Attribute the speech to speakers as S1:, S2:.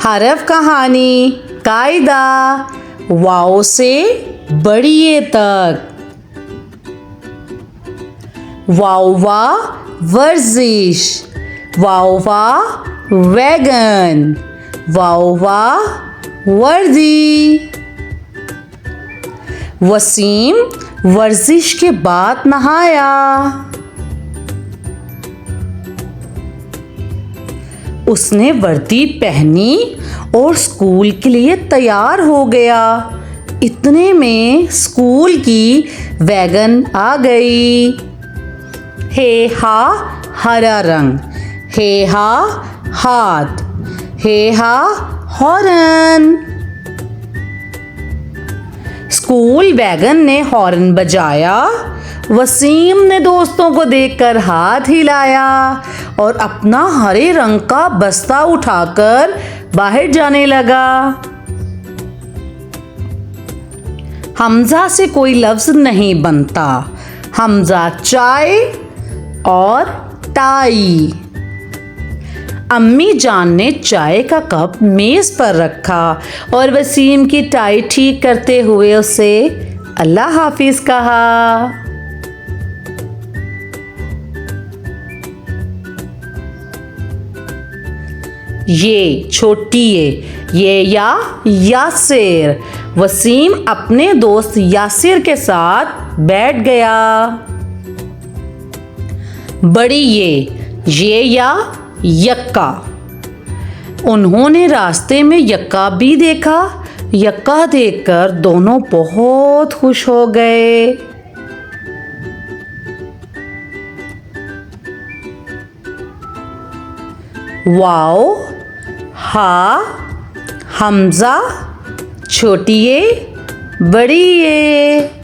S1: हरफ कहानी कायदा वाओ से बड़ी ए तक। वाओ वा वर्जिश, वाओ वा वैगन, वाओ वा वर्दी। वसीम वर्जिश के बाद नहाया। उसने वर्दी पहनी और स्कूल के लिए तैयार हो गया। इतने में स्कूल की वैगन आ गई। हे हा हरा रंग, हे हा हाथ, हे हा हॉर्न। स्कूल वैगन ने हॉर्न बजाया। वसीम ने दोस्तों को देखकर हाथ हिलाया और अपना हरे रंग का बस्ता उठाकर बाहर जाने लगा। हमजा से कोई लफ्ज नहीं बनता। हमजा चाय और टाई। अम्मी जान ने चाय का कप मेज पर रखा और वसीम की टाई ठीक करते हुए उसे अल्लाह हाफिज कहा। ये छोटी ये या यासिर। वसीम अपने दोस्त यासिर के साथ बैठ गया। बड़ी ये या यक्का। उन्होंने रास्ते में यक्का भी देखा। यक्का देखकर दोनों बहुत खुश हो गए। वाओ हा हमजा छोटी ए बड़ी ए।